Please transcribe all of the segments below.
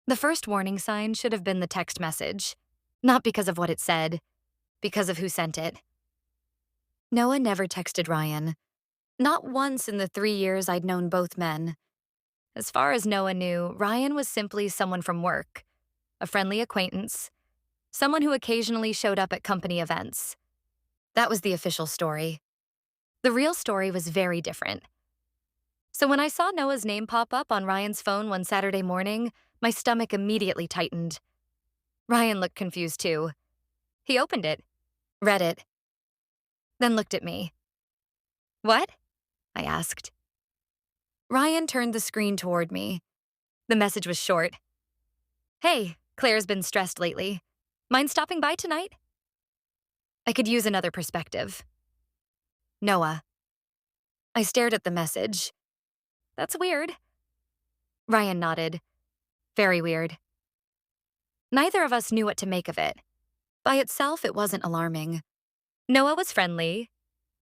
The first warning sign should have been the text message. Not because of what it said, because of who sent it. Noah never texted Ryan. Not once in the 3 years I'd known both men. As far as Noah knew, Ryan was simply someone from work, a friendly acquaintance, someone who occasionally showed up at company events. That was the official story. The real story was very different. So when I saw Noah's name pop up on Ryan's phone one Saturday morning, my stomach immediately tightened. Ryan looked confused too. He opened it, read it, then looked at me. "What?" I asked. Ryan turned the screen toward me. The message was short. "Hey, Claire's been stressed lately. Mind stopping by tonight?" I could use another perspective. Noah. I stared at the message. "That's weird." Ryan nodded. "Very weird." Neither of us knew what to make of it. By itself, it wasn't alarming. Noah was friendly,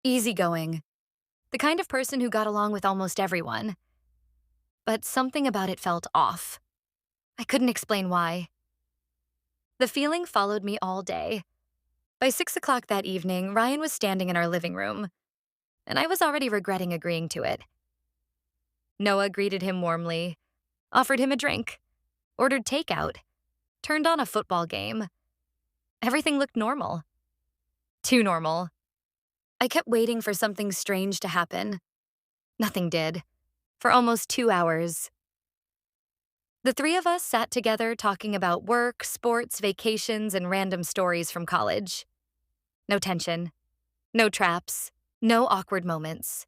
easygoing, the kind of person who got along with almost everyone. But something about it felt off. I couldn't explain why. The feeling followed me all day. By 6 o'clock that evening, Ryan was standing in our living room, and I was already regretting agreeing to it. Noah greeted him warmly, offered him a drink, ordered takeout, turned on a football game. Everything looked normal. Too normal. I kept waiting for something strange to happen. Nothing did. For almost 2 hours. The three of us sat together talking about work, sports, vacations, and random stories from college. No tension. No traps. No awkward moments.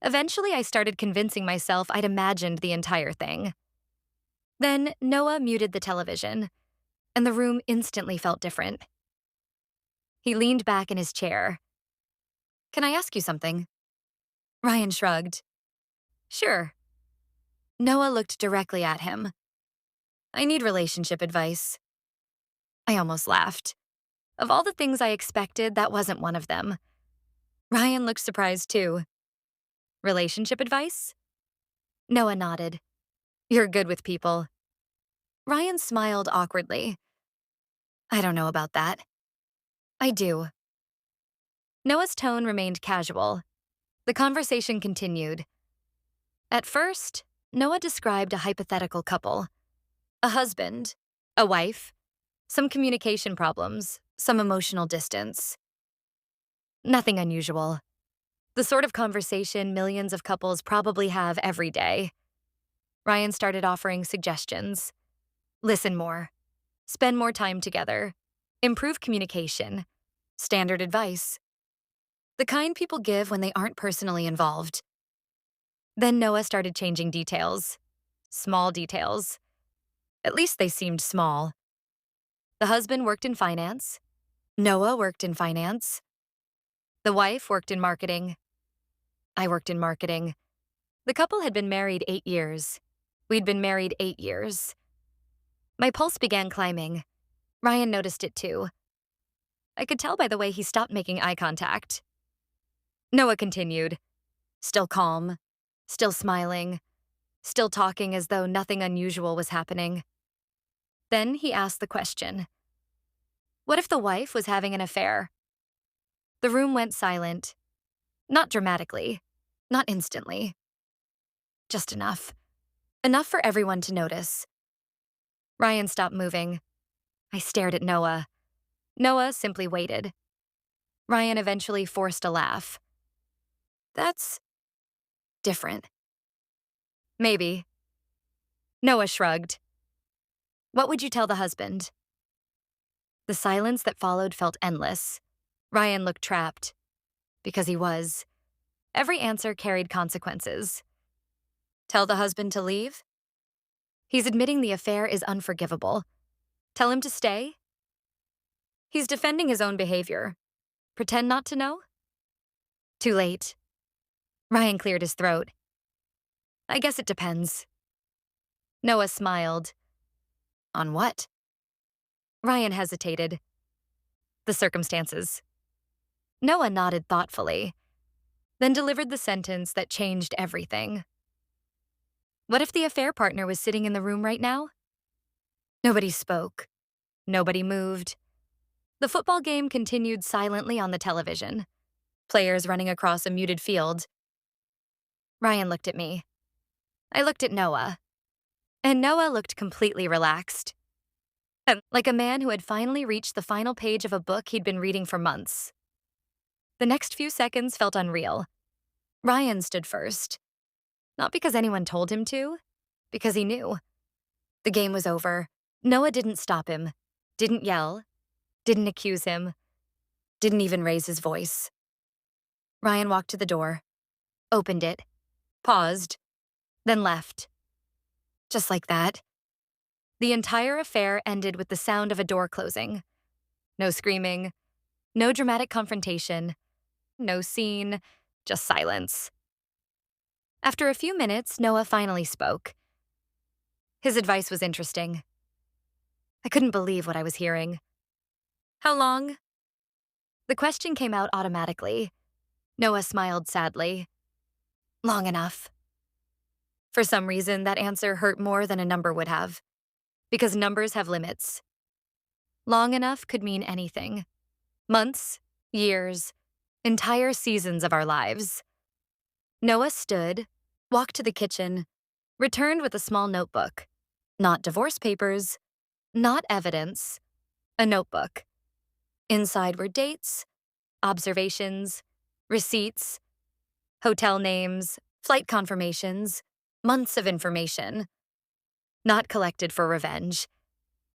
Eventually, I started convincing myself I'd imagined the entire thing. Then Noah muted the television, and the room instantly felt different. He leaned back in his chair. "Can I ask you something?" Ryan shrugged. "Sure." Noah looked directly at him. "I need relationship advice." I almost laughed. Of all the things I expected, that wasn't one of them. Ryan looked surprised too. "Relationship advice?" Noah nodded. "You're good with people." Ryan smiled awkwardly. "I don't know about that." "I do." Noah's tone remained casual. The conversation continued. At first, Noah described a hypothetical couple. A husband, a wife, some communication problems, some emotional distance. Nothing unusual. The sort of conversation millions of couples probably have every day. Ryan started offering suggestions. Listen more. Spend more time together. Improve communication. Standard advice. The kind people give when they aren't personally involved. Then Noah started changing details. Small details. At least they seemed small. The husband worked in finance. Noah worked in finance. The wife worked in marketing. I worked in marketing. The couple had been married 8 years. We'd been married 8 years. My pulse began climbing. Ryan noticed it too. I could tell by the way he stopped making eye contact. Noah continued, still calm, still smiling, still talking as though nothing unusual was happening. Then he asked the question, what if the wife was having an affair? The room went silent. Not dramatically, not instantly. Just enough. Enough for everyone to notice. Ryan stopped moving. I stared at Noah. Noah simply waited. Ryan eventually forced a laugh. That's different. Maybe. Noah shrugged. What would you tell the husband? The silence that followed felt endless. Ryan looked trapped. Because he was. Every answer carried consequences. Tell the husband to leave? He's admitting the affair is unforgivable. Tell him to stay? He's defending his own behavior. Pretend not to know? Too late. Ryan cleared his throat. I guess it depends. Noah smiled. On what? Ryan hesitated. The circumstances. Noah nodded thoughtfully, then delivered the sentence that changed everything. What if the affair partner was sitting in the room right now? Nobody spoke. Nobody moved. The football game continued silently on the television, players running across a muted field. Ryan looked at me. I looked at Noah. And Noah looked completely relaxed. Like a man who had finally reached the final page of a book he'd been reading for months. The next few seconds felt unreal. Ryan stood first. Not because anyone told him to, because he knew. The game was over. Noah didn't stop him, didn't yell, didn't accuse him, didn't even raise his voice. Ryan walked to the door, opened it, paused, then left. Just like that. The entire affair ended with the sound of a door closing. No screaming, no dramatic confrontation, no scene, just silence. After a few minutes, Noah finally spoke. His advice was interesting. I couldn't believe what I was hearing. How long? The question came out automatically. Noah smiled sadly. Long enough. For some reason, that answer hurt more than a number would have, because numbers have limits. Long enough could mean anything. Months, years, entire seasons of our lives. Noah stood, walked to the kitchen, returned with a small notebook. Not divorce papers, not evidence, a notebook. Inside were dates, observations, receipts, hotel names, flight confirmations, months of information. Not collected for revenge.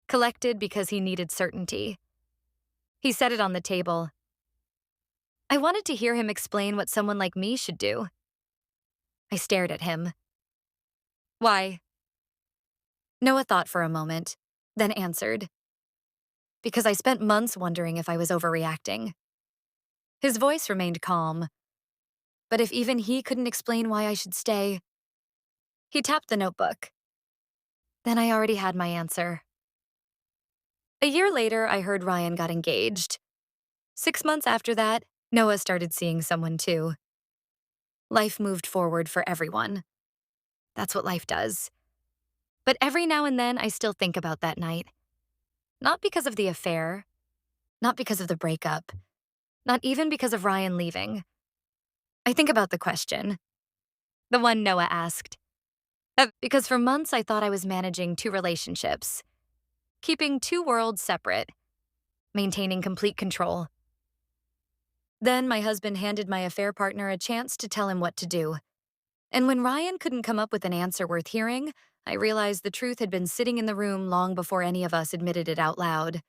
Collected because he needed certainty. He set it on the table. I wanted to hear him explain what someone like me should do. I stared at him. Why? Noah thought for a moment, then answered. Because I spent months wondering if I was overreacting. His voice remained calm. But if even he couldn't explain why I should stay, he tapped the notebook. Then I already had my answer. A year later, I heard Ryan got engaged. 6 months after that, Noah started seeing someone too. Life moved forward for everyone. That's what life does. But every now and then, I still think about that night. Not because of the affair, not because of the breakup, not even because of Ryan leaving. I think about the question, the one Noah asked. Because for months, I thought I was managing 2 relationships, keeping 2 worlds separate, maintaining complete control. Then my husband handed my affair partner a chance to tell him what to do. And when Ryan couldn't come up with an answer worth hearing, I realized the truth had been sitting in the room long before any of us admitted it out loud.